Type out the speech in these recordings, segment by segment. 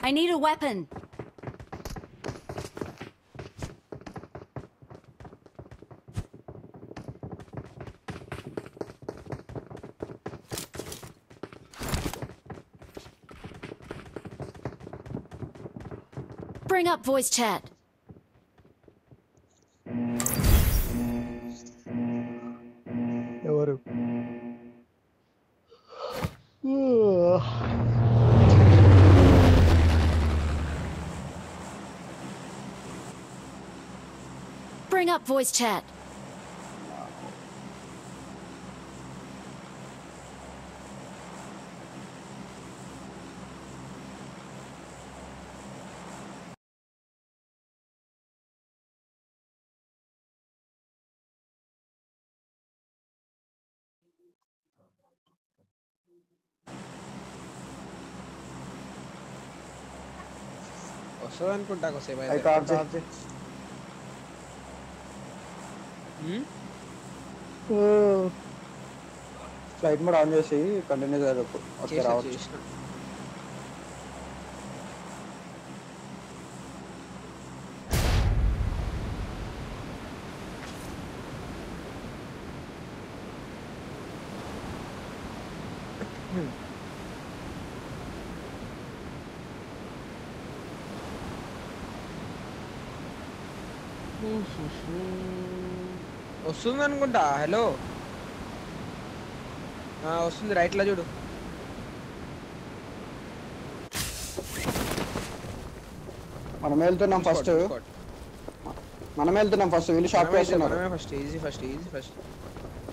I need a weapon. Bring up voice chat. ఎవరు Bring up voice chat. వస్తుంది అనుకుంటా కొద్దిసేపు ఐ అయితే. కార్ చే ఫ్లైట్ మోడ్ ఆన్ చేసి కంటిన్యూ చేయదు ఓకే చేసిన రావచ్చు చేసిన వస్తుంది అనుకుంటా. హలో వస్తుంది రైట్ లో చూడు. మనం వెళ్తున్నాం ఫస్ట్ వీళ్ళు షాప్ చేస్తున్నారు మనమే ఫస్ట్ ఈజీ ఫస్ట్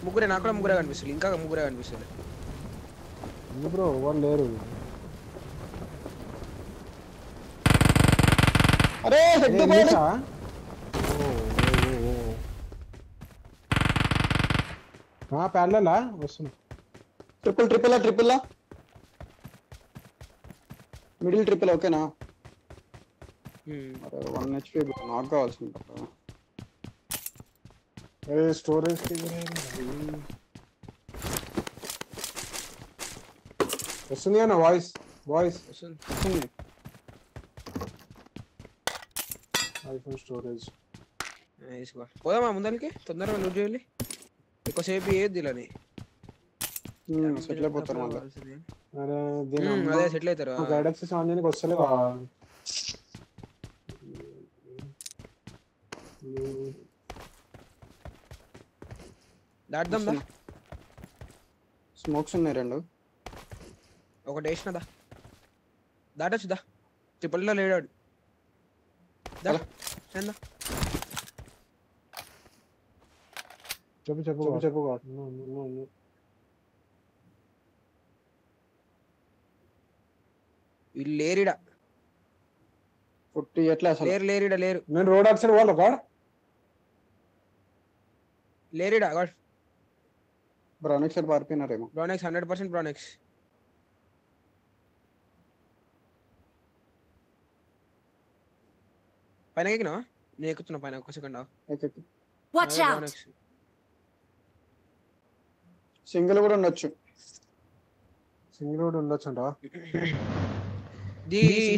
ముగ్గురే. నాకు కూడా ముగ్గురే కనిపిస్తుంది. ఇంకా ముగ్గురే కనిపిస్తుంది. బ్రో వాళ్ళు లేరు. అరే హెడ్ బాల్ ప్యారలలా వస్తున్నా. ట్రిపుల్ మిడిల్ ట్రిపుల్ ఓకేనా. అరే 1 HP నాకు కావాల్సింది స్టోరేజ్ వస్తుంది అన్న వాయిస్ వస్తుంది. ఐఫోన్ స్టోరేజ్ పోదామా ముందరికి తొందరగా లూట్ చేయాలి. ఎక్కువసేపు ఏది ఇలాని సెటిల్ అయిపోతారు మళ్ళీ. అదే సెటిల్ అవుతారు. గైడ్ యాక్సెస్ ఆన్ చేయడానికి వస్తలే. దాటుదాం. స్మోక్స్ ఉన్నాయి 2. ఒకటి వేసినదా దాటొచ్చుదా. ట్రిపుల్లో లేడాడు. చెప్పు వీళ్ళు లేరిడా. ఫుట్టి ఎట్లా అసలు లేరిడా లేరు. నేను రోడ్ అటు సైడ్ వాళ్ళ గాడ్ లేరిడా గాడ్. బ్రానిక్స్ సైడ్ పారిపోయినారేమో. బ్రానెక్స్ 100% బ్రానెక్స్. పైన ఎక్కినా నేను ఎక్కుతున్నా పైన. ఒక సెకండ్. Watch out. సింగిల్ కూడా ఉండొచ్చు. సింగిల్ రోడ్ ఉండొచ్చు అంట.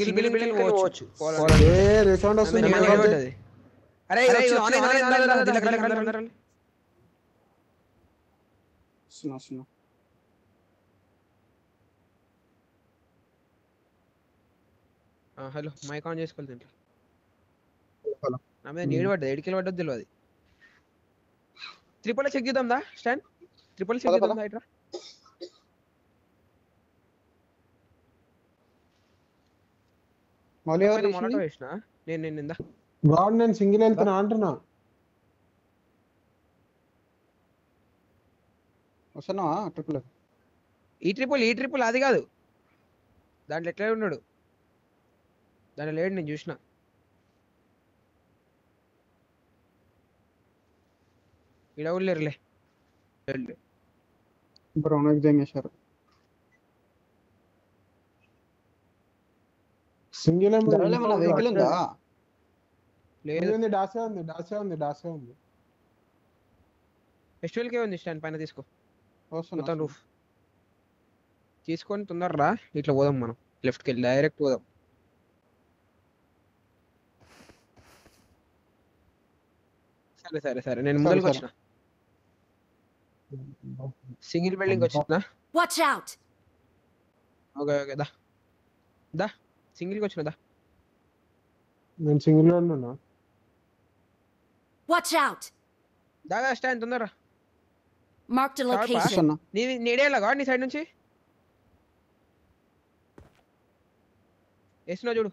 సింగిల్ బిల్డింగ్ పోవచ్చు. రిసౌండ్ వస్తుంది. అరే హలో మైక్ ఆన్ చేసుకోవాలి దీంట్లో. నా మీద నీడు పడ్డది. ఎడికెళ్ళి పడ్డది తెలియదు. ట్రిపుల్ చెక్ చేద్దాం దా స్టాండ్. ట్రిపుల్ చెక్ చేద్దాం ఇట్రా. మొనాటో వేసిన నేను ఇందా. గాడ్ నేను సింగిల్ వెళ్తున్నా అంటున్నా. వస్తున్నావా ట్రిపుల్? ఈ ట్రిపుల్ అది కాదు. దాంట్లో ఎట్లా ఉన్నాడు. దాంట్లో లేడు. నేను చూసిన. ఇడవులేరులే. బ్రౌన్ ఎగ్జామ్ చేశారు. సింగిల్ వెహికల్ ఉందా? లేదు. డాసే ఉంది. ఫెస్టివల్ కే ఉంది. స్టాండ్ పైన తీసుకో. మొత్తం రూఫ్ తీసుకొని తొందరరా. ఇట్లా పోదాం మనం. లెఫ్ట్కి వెళ్ళి డైరెక్ట్ పోదాం. సరే సరే సరే నేను ముందరికి సరే. వచ్చిన సింగిల్ బిల్డింగ్ వచ్చిన Watch out! ఓకే ఓకే దా దా సింగిల్ కి వచ్చిన దా నేను సింగిల్ లో ఉన్నా. Watch out! దాగా స్టాండ్ తొందరరా Marked a Sharp, location. అన్న నీ నీడేలా గాడ్ నీ సైడ్ నుంచి వేసినా చూడు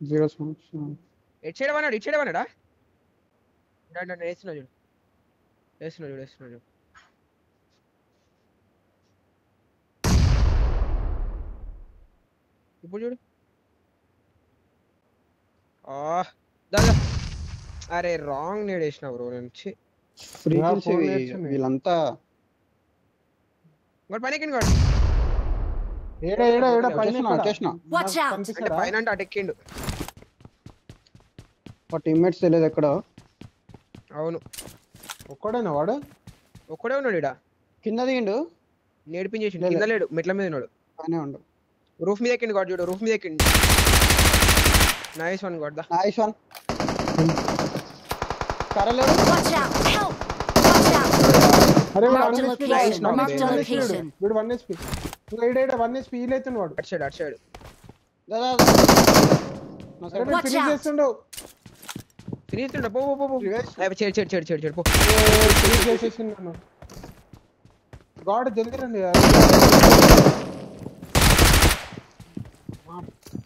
0 స్మోక్స్ ఎట్ సైడ్ అన్నాడా వేసినా చూడు వేసినా చూడు ఇప్పుడు చూడు దాదా అరే రాంగ్ నీడ్ వేసిన బ్రో నుంచి ఫ్రీ నా కిల్స్ phone నేర్చుకుని. వీళ్ళంతా ఇంకోటి పైన ఎక్కిండు వాడు ఏడ ఏడ ఏడ పైన వచ్చేసిన, ఎక్కడ? వచ్చేసిన. Watch నాకు out. అంటే కనిపిస్తాడా? పైన అంటే అటు ఎక్కిండు మా టీమ్మేట్స్ తెలియదు ఎక్కడ అవును ఒక్కడేనా వాడు? ఒక్కడే ఉన్నాడు ఇడ కింద దిగిండు నేర్పించేసిండు లేదు. కింద లేడు మెట్ల మీద ఉన్నాడు పైన ఉండు రూఫ్ మీద ఎక్కిండు గాడు చూడు రూఫ్ మీద ఎక్కిండు నైస్ వన్ గాడ్ దా నైస్ వన్ కరలేడు Watch out! Help! Watch out! అరే వాడు Marked a 1 HP location. Nice, Marked a nice. location. వీడు 1 HP. ఇంకా ఈడ 1 HP ఈలైతుంది వాడు. అటు సైడ్ దాదా నా అరే సైడ్ Watch ఫినిష్ out. చేస్తుండు. ఫినిష్ పో Reverse. చెడు పో ఫినిష్ చేసేసిండు నన్ను. గాడ్ జల్దీ రండి.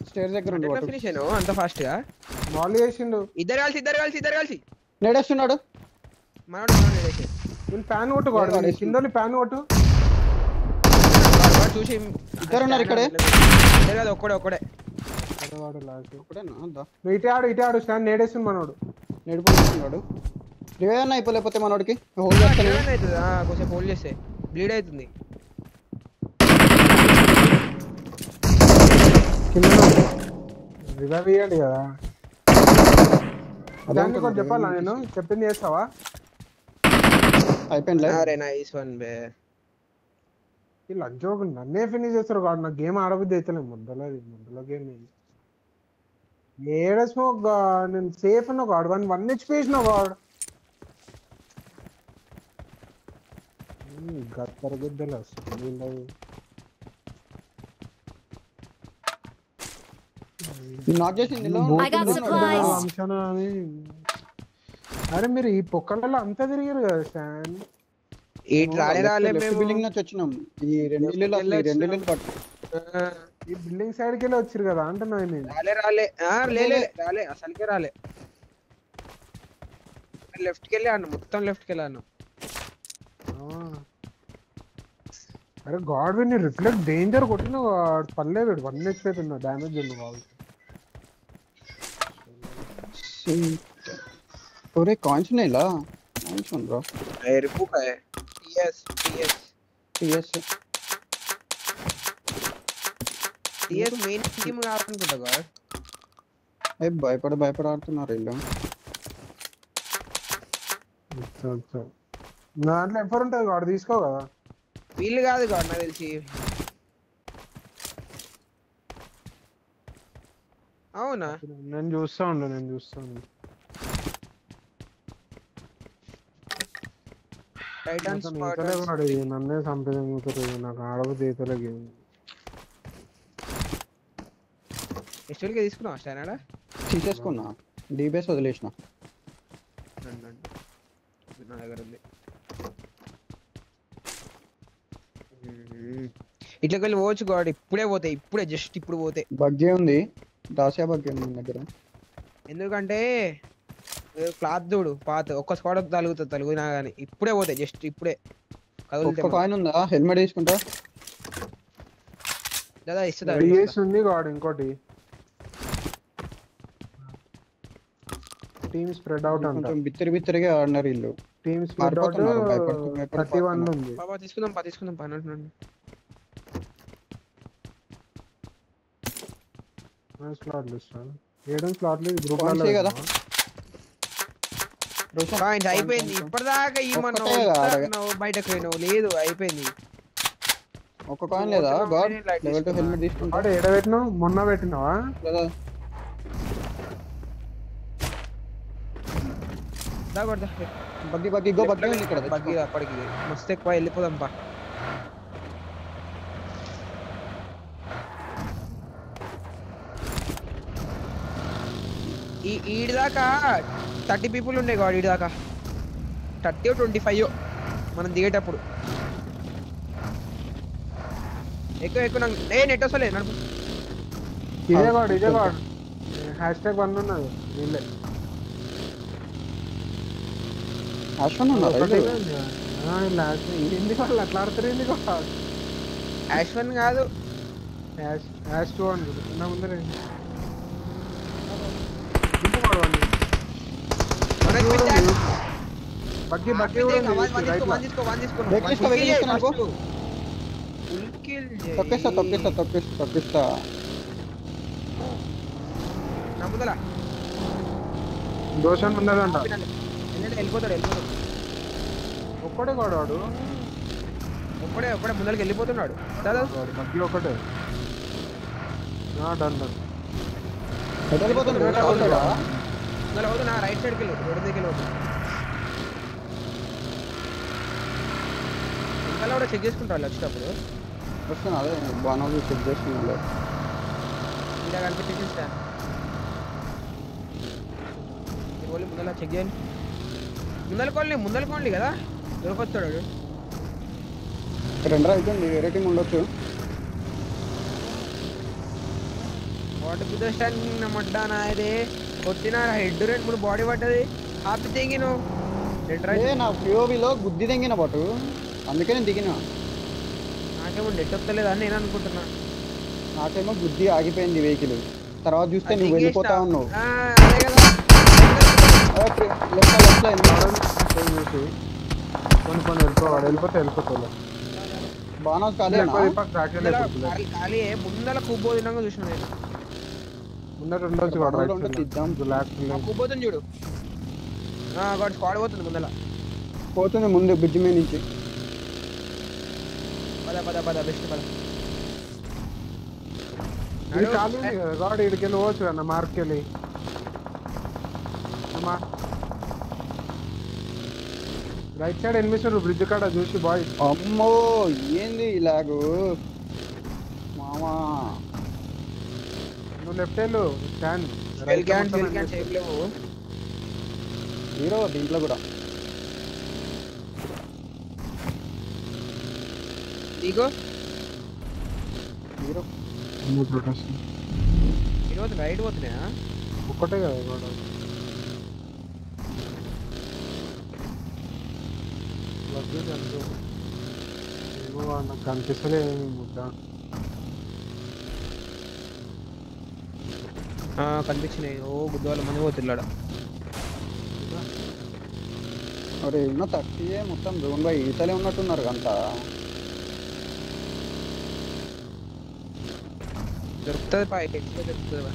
స్టేర్ దగ్గర ఉండు వాడు ఫినిష్ అయినా అంత ఫాస్ట్ గా మాల్ చేసిండు. ఇద్దరు కలిసి నేడేస్తున్నాడు మనోడు నేడేసి. వీళ్ళు ఫ్యాన్ కొట్టు గాడ్. వాడు కిందోని ఫ్యాన్ కొట్టు. వాడు చూసి ఇద్దరు ఉన్నారు ఇక్కడే. ఇద్దరు కాదు ఒక్కడే అరే వాడు లాస్ట్. ఒకటేనా దా నువ్వు ఇటే ఆడు స్టాండ్ నేడేస్తుంది మనోడు. నేడిపోతున్నాడు రివైవ్ అన్న అయిపోలేకపోతే మనోడికి హోల్డ్ చేస్తాను ఏమైనా అవుతుంది కొంచెం హోల్డ్ చేస్తే బ్లీడ్ అవుతుంది కింద రివైవ్ ఇయ్యాలి కదా. దాన్ని కూడా చెప్పాలా నేను చెప్పింది చేస్తావా? అయిపోయింది అరే నైస్ వన్ బే వీళ్ళు అజ్జోకు నన్నే ఫినిష్ చేస్తారు కాదు. నాకు గేమ్ ఆడబుద్ధి అవుతలే ముద్దలో గేమ్ ఏడ స్మోక్ నేను సేఫ్ అన్న గాడు 1 HP వేసిన గాడు. గత్తర గుద్దలు వస్తుంది. నాక్ చేసింది I got supplies. అంచనా అని. అరే మీరు ఈ పొక్కలలో అంతా తిరిగారు కదా స్టాన్. ఈ రాలే మేము బిల్డింగ్ నుంచి వచ్చినాం ఈ రెండు ఇల్లు పట్టు ఈ బిల్డింగ్ సైడ్ కి వెళ్ళి వచ్చారు కదా అంటున్నా నేను. రాలే అసలుకే రాలే లెఫ్ట్ కి వెళ్ళాను మొత్తం లెఫ్ట్ కి వెళ్ళాను అరే గాడ్ విన్ రిఫ్లెక్ట్ డేంజర్ కొట్టిన పర్లేదు 1 HP అయిపోయింది డ్యామేజ్ ఉంది బాగా. ఒరే కాయిన్స్ ఉన్నాయిలా కాయిన్స్ బ్రో रुको का है टीएस టీఎస్ మెయిన్ టీమ్ ఆడుకుంటా గాడ్ ఏ భయపడి ఆడుతున్నారు వీళ్ళు దాంట్లో ఎవరు ఉంటుంది గాడ్ తీసుకో కదా. వీళ్ళు కాదు గాడ్ నాకు తెలిసి అవునా నేను చూస్తా ఉండు. టైటాన్ స్పాట్ నన్నే చంపేది నాకు ఆడబుద్ధి అవుతలే గేమ్. ఎస్టోల్కి తీసుకున్నావా స్టానాడా తీసేసుకున్నా డీబేస్ వదిలేసిన నా దగ్గర ఉంది ఇట్లకి వెళ్ళి పోవచ్చు గాడ్ ఇప్పుడే జస్ట్ ఇప్పుడు పోతే బగ్గే ఉంది దాసియా బగ్గే ఉంది మన దగ్గర ఎందుకంటే క్లాత్ చూడు పాత ఒక్క స్క్వాడ్ తలుగునా కానీ ఇప్పుడే పోతాయి జస్ట్ ఇప్పుడే ఒక్క కాయిన్ ఉందా హెల్మెట్ తీసుకుంటా దాదా ఇస్తుందా ఉంది గాడ్ ఇంకోటి టీమ్ స్ప్రెడ్ అవుట్ అంట. కొంచెం బిత్తరిగా ఆడినారు వీళ్ళు టీమ్ స్ప్రెడ్ అవుట్ మారిపోతున్నారు, భయపడుతూ 31 ఉంది. బాబా తీసుకుందాం పని అంటున్నాను స్లాట్ ఇస్తాను 7 స్లాట్లు గ్రూప్ Points ఏ కదా? పాయింట్స్ అయిపోయింది ఇప్పటిదాకా ఒక్కటే కదా. ఇమ్మన్నావు బయటకు పోయినావు లేదు అయిపోయింది ఒక్క కాయిన్ లేదా గాడ్ లెవెల్ 2 హెల్మెట్ తీసుకుంటా వాడు ఎడ పెట్టినావు మొన్న పెట్టినావా? లేదా దా కొడదా బగ్గి బగ్గి గో బగ్గి ఉంది ఇక్కడ బగ్గి అప్పటికి మస్తు ఎక్కువ వెళ్ళిపోదాంపా ఈడి దాకా 30 పీపుల్ ఉండే గాడ్ ఈడి దాకా 30 25 మనం దిగేటప్పుడు ఎక్కువ ఎక్కువ నాకు నెట్ వస్తలే నడుపు ఇదే గాడ్ #1 ఉన్నది వీళ్ళే అశ్వన్ ఉన్నారా ఎందుకు వాళ్ళు అట్లా ఆడతారు ఎందుకు యాష్వన్ కాదు హ్యాష్ 2 నా ముందరే బగ్గి బగ్గి తొక్కిస్తా నమ్ముదలా దోషం ఉన్నదంట వెళ్ళిపోతాడు ఒక్కడే వాడు ఒక్కడే ముందరికి వెళ్ళిపోతున్నాడు కదా బగ్గి ఒకటే డన్ వెళ్ళిపోతుంది ముందర అవుతు నా రైట్ సైడ్కి వెళ్ళి రోడ్డు దగ్గర వెళ్ళి ఇంకా కూడా చెక్ చేసుకుంటారు వచ్చేటప్పుడు వస్తున్నా అదే బాగా చెక్ చేస్తున్నా ఇలా కనిపించేసి స్టాండ్ మీరు ముందర చెక్ చేయండి ముందలకోండి కదా దొరకొస్తాడు రెండర అవుతుంది వేరే టీం ఉండొచ్చు వాటి బుద్ధ స్టాండ్ నమ్మడ్డానా ఇది కొట్టిన హెడ్ 2-3 బాడీ పడ్డది ఆపి తెంగిను నా పిఓవిలో గుద్ది తెంగిన పాటు అందుకే నేను దిగిన నాకేమో నెట్ వస్తలేదు అని నేను అనుకుంటున్నా నాకేమో గుద్ది ఆగిపోయింది వెహికల్ తర్వాత చూస్తే నువ్వు వెళ్ళిపోతా ఉన్నావు అదే కదా చూసి కొన్ని వెళ్ళిపోతాడు బాగా ఖాళీ ముందర కుబ్బో తిన్నాక చూసిన నేను ముందర ఉండొచ్చు కుబ్బోతుంది చూడు స్క్వాడ్ పోతుంది ముందర పోతుంది ముందు బ్రిడ్జ్ మీద నుంచి పద బెస్ట్ పద గాడ్ ఇక్కడికి వెళ్ళి పోవచ్చు అన్న మార్క్కి వెళ్ళి రైట్ సైడ్ ఎనిమిస్తారు బ్రిడ్జ్ కాడ చూసి బాయ్ అమ్మో ఏంది ఇలాగూ మామా నువ్వు లెఫ్ట్ వెళ్ళు స్టాండ్ హీరో దీంట్లో కూడా హీరో రైడ్ పోతున్నాయా ఒక్కటే కదా వాడు ఏమో నాకు కనిపిస్తలే ముద్ద కనిపించినాయి గుద్దవాళ్ళ మంది పోతున్నాడు అరే ఉన్న 30 మొత్తం జోన్ బై ఈతలే ఉన్నట్టున్నారు అంతా దొరుకుతుంది దొరుకుతుంది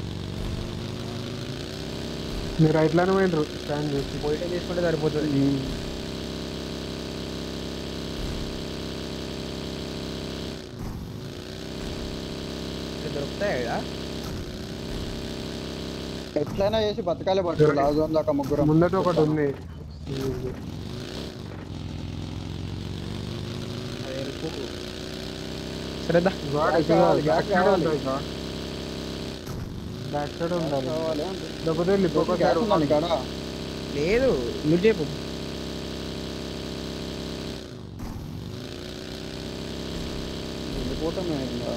మీరు రైట్ లోనే పోయినరు స్టాండ్ చేసి పోయిటే తీసుకుంటే సరిపోతుంది దొరుకుతాయా ఎట్లయినా చేసి బతకాలే పడుతుంది లాస్ట్ జోన్ దాకా ముగ్గురు ముందట ఒకటి ఉంది సరేదా బ్యాక్ సైడ్ ఉండాలి లేకపోతే లిపోకో సైడ్ ఉండాలి కాడ లేదు నువ్వు చెప్పు వెళ్ళిపోవటమే ఇంకా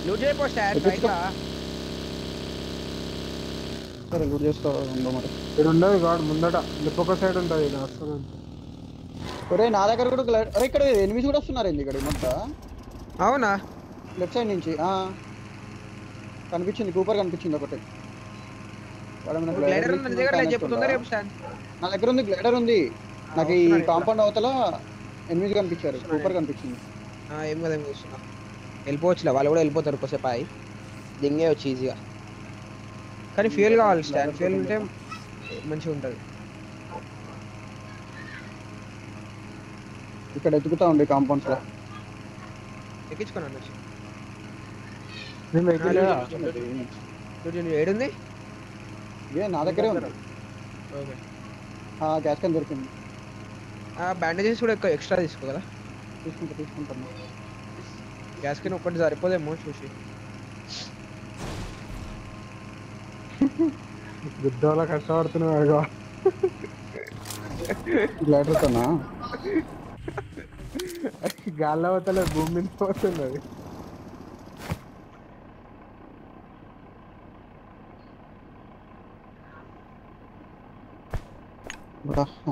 నువ్వు చెప్పు స్టార్ట్ సరే లూట్ చేసుకో ఉందో మరి ఇక్కడ ఉండదు గాడ్ ముందట లిపోకో సైడ్ ఉంటుంది ఇది వస్తుంది ఒరే నా దగ్గర కూడా అరే ఇక్కడ ఎనిమిది కూడా వస్తున్నారు ఏంది ఇక్కడ మొత్తం అవునా లెఫ్ట్ సైడ్ నుంచి కనిపించింది కూపర్ కనిపించింది ఒకటి నా దగ్గర ఉంది గ్లైడర్ ఉంది నాకు ఈ కాంపౌండ్ అవతల ఎనిమిది కనిపించారు కూపర్ కనిపించింది ఏం కదా చూస్తున్నా వెళ్ళిపోవచ్చులే వాళ్ళు కూడా వెళ్ళిపోతారు కొద్దిసేపు అయి దింగే వచ్చి ఈజీగా కానీ ఫ్యూయల్ కావాలి స్టాండ్ ఫ్యూయల్ ఉంటే మంచిగా ఉంటుంది ఇక్కడ ఎత్తుకుతా ఉండే కాంపౌండ్స్ లో ఎక్కించుకున్నాను వచ్చి ఏడుంది ఏ నా దగ్గరే ఉంది ఓకే గ్యాస్ క్యాన్ దొరికింది. బ్యాండేజెస్ కూడా ఎక్కువ ఎక్స్ట్రా తీసుకో కదా. తీసుకుంటాను. గ్యాస్ కింద ఒక్కటి సరిపోదేమో చూసి. యుద్ధాల కష్టపడుతున్నాడు గ్లైడర్తోనా గాల్లో పోతలే, భూమి మీద పోతుంది అది.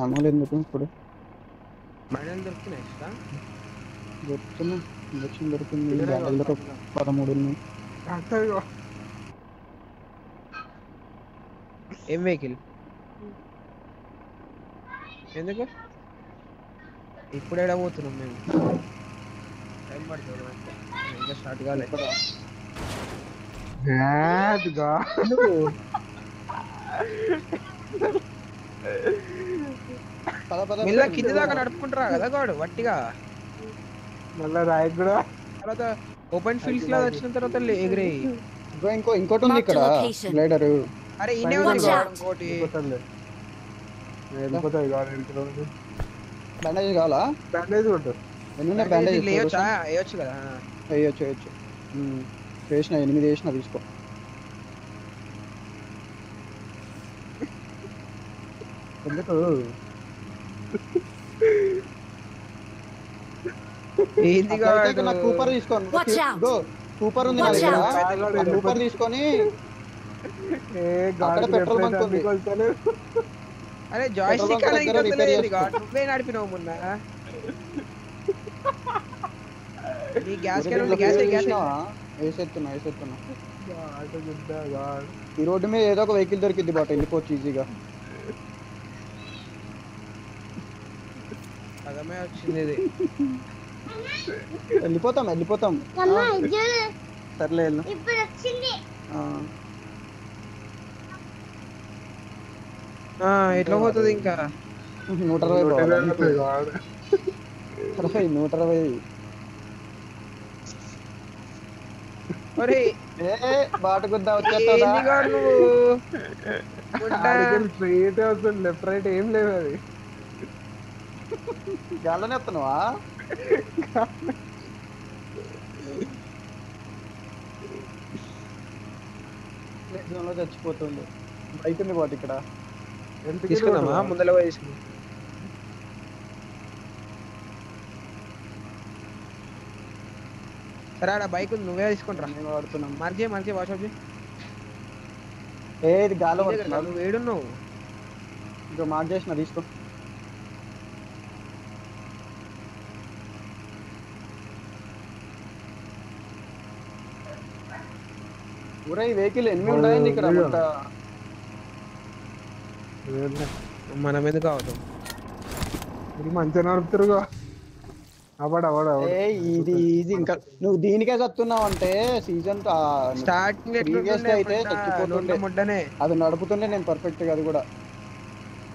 అమలు ఎందుకు ఇప్పుడు బండలు దొరుకుతున్నాయి ఎక్స్ట్రా. దొరుకుతున్నా ఇంజక్షన్ దొరికింది. బ్యాండేజ్లో 13 ఉన్నాయి. అసలు ఏం వెహికల్ ఎందుకు ఇప్పుడు ఎక్కడ పోతున్నాం మేము? టైం పడుతుంది ఇంకా స్టార్ట్ కాలే. బ్యాడ్గా మిల్ల కింద దాకా నడుపుకుంటారా కదా గాడు వట్టిగా. మళ్ళా రాయకు కూడా తర్వాత ఓపెన్ ఫీల్డ్స్ లో వచ్చిన తర్వాత ఎగిరే. ఇంకోటి ఉంది ఇక్కడ గ్లైడర్. అరే ఇన్నే ఉంది ఇంకోటి. వెళ్ళిపోతాయి బ్యాండేజ్ కావాలా? బ్యాండేజ్ కొట్టు. ఎన్ని బ్యాండేజ్ వేయొచ్చు కదా. వేయచ్చు వేసిన 8 వేసిన తీసుకో. ఎందుకు ఏంది నాకు కూపర్ తీసుకోండి. కూపర్ ఉంది నా దగ్గర. కూపర్ తీసుకొని పెట్రోల్ బంక్ ఉంది. అరే జాయ్స్టిక్ నువ్వే నడిపినావు మొన్న. ఈ గ్యాస్ వేసేస్తున్నా. ఈ రోడ్డు మీద ఏదో ఒక వెహికల్ దొరికింది బాట, వెళ్ళిపోవచ్చు ఈజీగా. అదమే వచ్చింది ఇది. వెళ్ళిపోతాం సర్లే వెళ్ళు. ఎట్లా పోతుంది ఇంకా? 120 బాట గుద్దా వచ్చేస్తా. స్ట్రైట్ వస్తుంది, లెఫ్ట్ రైట్ ఏం లేవు. అది గాల్లోనే వస్తున్నావా? చచ్చిపోతుంది. బైక్ ఉంది బాట ఇక్కడ. తీసుకుందామా? ముందర పోయి తీసుకుందాం. సరే ఆడ బైక్ ఉంది, నువ్వే తీసుకుంటా. మేము వాడుతున్నాం. మార్చే వాట్సాప్ ఏది గాల్లో నువ్వు వేడున్నావు. ఇంకా మార్క్ చేసిన తీసుకో. ఊరే ఈ వెహికల్ ఎన్ని ఉన్నాయండి ఇక్కడ? మనం ఎందుకు అవుతాం? మంచిగా నడుపుతారుగా. ఇది ఇంకా నువ్వు దీనికే చస్తున్నావు అంటే సీజన్ స్టార్టింగ్ అయితే చచ్చిపోతుండే. అది నడుపుతుండే నేను పర్ఫెక్ట్ గా. అది కూడా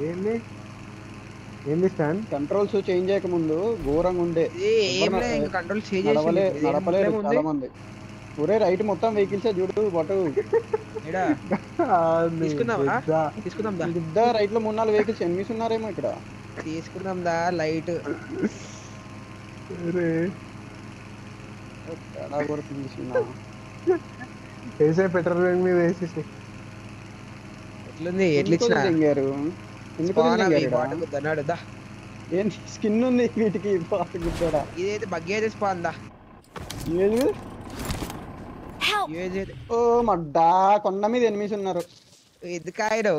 ఏంది స్టాండ్ కంట్రోల్స్ చేంజ్ చేయక ముందు ఘోరంగా ఉండే. నడపలేరు చాలా మంది. ఒరే రైట్ మొత్తం వెహికల్స్ చూడు బటు. రైట్ లో 3-4 వెహికల్స్ ఎనిమిస్ ఉన్నారేమో ఇక్కడ. తీసుకుందాం దా లైట్. వేసే పెట్రోల్ బ్యాంక్ మీద వేసేసి ఎట్లుంది? ఎట్లిచ్చినారు? ఏంటి స్కిన్ ఉంది వీటికి? ఇదైతే బగ్గి అయితే స్పాన్ దా. ఓ మడ్డా కొండ మీద ఎనిమిస్ ఉన్నారు. ఎందుకాయడు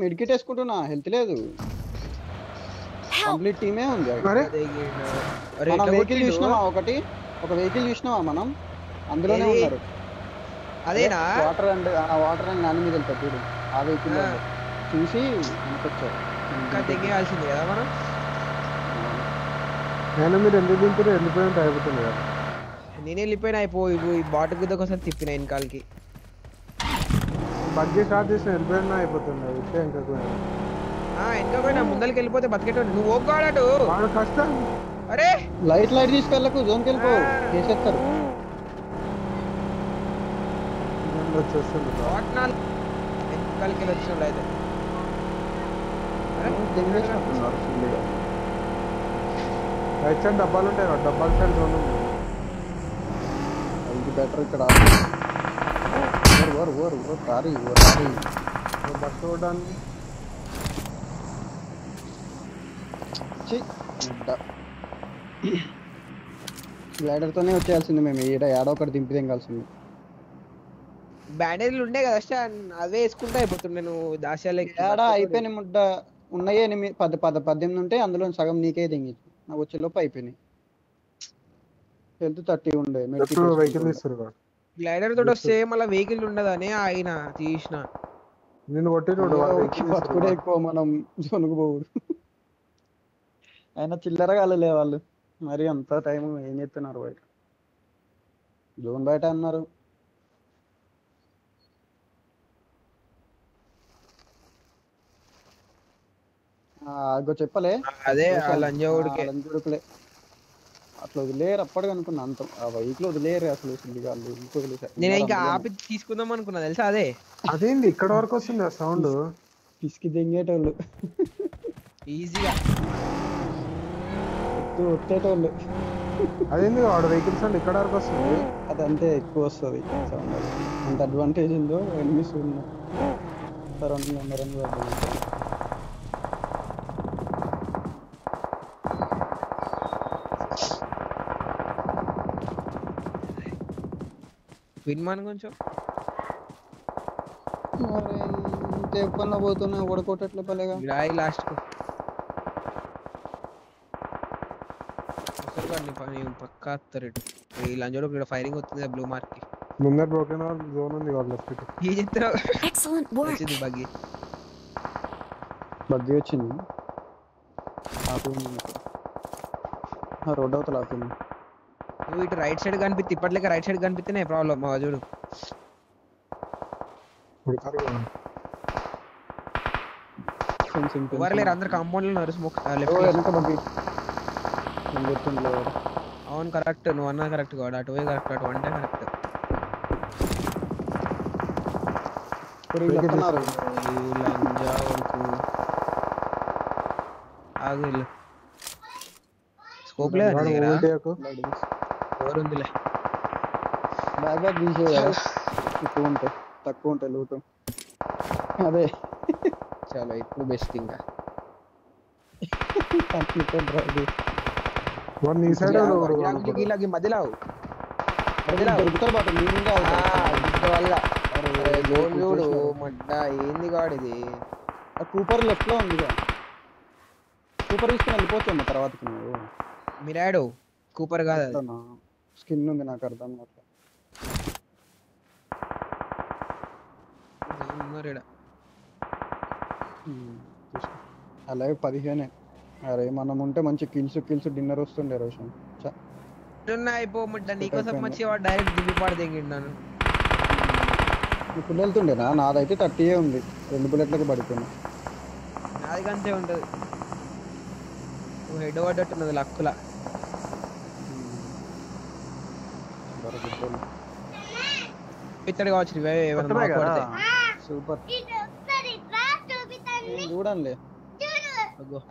మెడికిట్ వేసుకుంటున్నా, హెల్త్ లేదు. కంప్లీట్ టీమే ఉంది. వెహికల్ చూసినావా? ఒక వెహికల్ చూసినావా మనం? అందులోనే ఉన్నారు. అదేనా? వాటర్ అండ్ నాన్న మీద వెళ్తారు చూడు. ఆ వెహికల్ చూసి వెనకొచ్చారు. ఇంకా దిగేయాల్సింది కదా మనం. నేను మీరు ఎందుకు దింపారు? వెళ్ళిపోయినట్టు అయిపోతుంది కదా. నేను వెళ్ళిపోయినా అయిపోయి ఈ బాటిల్ గుద్ద కోసం తిప్పిన వెనకాలకి. బగ్గి స్టార్ట్ చేసిన వెళ్ళిపోయినా అయిపోతుంది. ఇంకా ఇంకా పోయినా ముందరికి వెళ్ళిపోతే బతికేటోడు. నువ్వు ఓగాడు కష్టం. అరే లైట్ తీసుకెళ్ళకు, జోన్కి వెళ్ళిపో, చేసేస్తారు. వెనకాలకి వెళ్ళి వచ్చిన అయితే దింగేసినట్టున్నారు ఫుల్గా. రైట్ సైడ్ డబ్బాలు ఉంటాయి కదా, డబ్బాల సైడ్ జోన్ ఉంది. ఇది బెటర్ ఇక్కడ. తారీ బస్ చూడడానికి గ్లైడర్తోనే వచ్చేయాల్సింది మేము. ఏడో ఒకటి దింపి దింగాల్సింది. బ్యాండేజ్లు ఉండే కదా స్టాన్, అవే వేసుకుంటా అయిపోతుండే నువ్వు దాశాలకి. ఏడా అయిపోయిన ముడ్డ ఉన్నాయే 18 ఉంటే అందులో సగం నీకే దింగి నాకు వచ్చేలోపు అయిపోయినాయి. హెల్త్ 30 ఉండే. వెహికల్ ఇస్తారు కదా గ్లైడర్ తోటి వస్తే మళ్ళీ వెహికల్ ఉండదని ఆయన తీసిన. నేను కొట్టి చూడు బతుకుడే ఎక్కువ, మనం జోనుకు పోవుడు. అయినా చిల్లరగా వెళ్ళలే వాళ్ళు. మరి అంత టైం ఏం చేస్తున్నారు బయట? జోన్ బయట అన్నారు. చెప్పలే అదే లంజోడికే లంజోడుకులే అట్లా వదిలేరు. అప్పటికి అనుకున్నా అంత ఆ వెహికల్ వదిలేరు అసలు. నేను ఇంకా ఆపి తీసుకుందాం అనుకున్నా తెలుసా. అదేంది ఇక్కడ వరకు వస్తుంది ఆ సౌండ్? పిసికి దింగేటోళ్ళు, ఈజీగా వచ్చేటోళ్ళు. అదేంది వాడు వెహికల్ సౌండ్ ఇక్కడ వరకు వస్తుంది? అదంతే ఎక్కువ వస్తుంది సౌండ్. అంత అడ్వాంటేజ్ ఉందో ఎనిమిస్ ఉన్నా సరౌండింగ్. విన్మాన్ కొంచెం ఎప్పుడన్నా పోతున్నా ఓడకోటట్లే పలేగా. లాస్ట్ పక్కా వస్తారు. ఈ లంజోడు ఇక్కడ ఫైరింగ్ వస్తుంది బ్లూ మార్క్ కి ముందర బ్రోకెన్ జోన్ ఉంది వాళ్ళ లెఫ్ట్. ఈ చిత్రం వచ్చింది బగ్గి వచ్చింది. రోడ్ అవతల ఆపింది. నువ్వు ఇటు రైట్ సైడ్ కనిపిస్తే ఇప్పట్లేక రైట్ సైడ్ కనిపిస్తేనే ప్రాబ్లం. మా చూడు ఎవరు లేరు, అందరు కాంపౌండ్ లో ఉన్నారు. స్మోక్ అవును కరెక్ట్, నువ్వు అన్నా కరెక్ట్ కాదు. అటు పోయి కరెక్ట్, అటు అంటే కరెక్ట్. స్కోప్ లేదు ఉందిలే. బ్యాగ్ తీసే ఎక్కువ ఉంటాయి, తక్కువ ఉంటాయి లూటు. అదే చాలా ఇప్పుడు బెస్ట్. ఇంకా మధ్యలో దొరుకుతారు బాట వల్ల చూడు మడ్డ ఏంది గాడిది. కూపర్ లెఫ్ట్ లో ఉంది. కూపర్ తీసుకుని వెళ్ళిపోతాము తర్వాతకి. నువ్వు మిరాడో కూపర్ కాదు, స్కిన్ ఉంది నాకు అర్థం కావట్లేదు. అలాగే 15. అరే మనం ఉంటే మంచి కిల్స్ డిన్నర్ వస్తుండే రోషన్. నీకోసం వచ్చి డైరెక్ట్ దిగిపాడు దిగిండాను. ఇప్పుడు వెళ్తుండేనా? నాదైతే 30 ఉంది. 2 బుల్లెట్లకు పడిపోయినా. నాది అంతే ఉంటది. నువ్వు హెడ్ పడ్డట్టున్నది లక్కులా. ఇత్తడి కావచ్చు సూపర్. చూడండి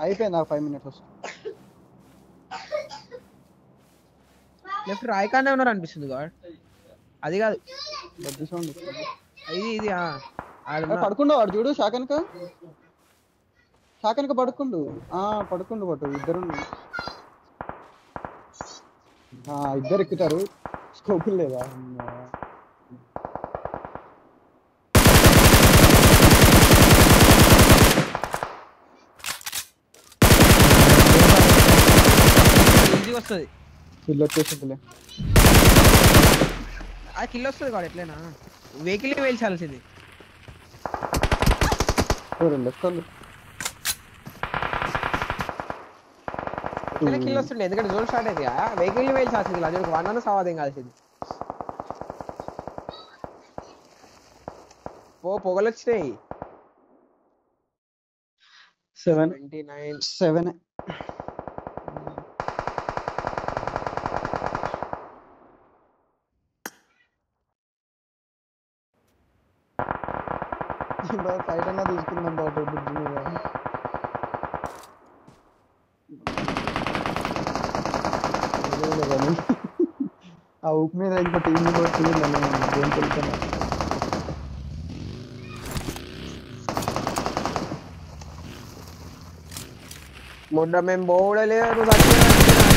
అయిపోయింది. 5 minutes. లెఫ్ట్ రాయకానే ఉన్నారు అనిపిస్తుంది. అది కాదు ఇది పడుకుండు వాడు చూడు. శాఖనక పడుకుండు పట్టు. ఇద్దరు ఎక్కుతారు. స్కోప్ లేదా? ఈజీ వస్తుంది. కిల్ వచ్చేసిందిలే. ఆ కిల్ వస్తుంది కాదు ఎట్లయినా. వెహికల్ వేల్చాల్సింది. కిల్ వస్తుండే ఎందుకంటే జోన్ స్టార్ట్ అయితే వెహికల్ వేల్చాల్సింది. అది 1 అన్న సవాదేం కాల్సింది. పొగలు వచ్చినాయి. 7 ఫైట్ అన్నా తీసుకుందాం బాబు. ఆ ఊపు మీద ఇంకో టీం వచ్చింది నేను గేమ్కి వెళ్తున్నా. మొన్న మేము పోవడలేదు, నువ్వు చచ్చిపోయినా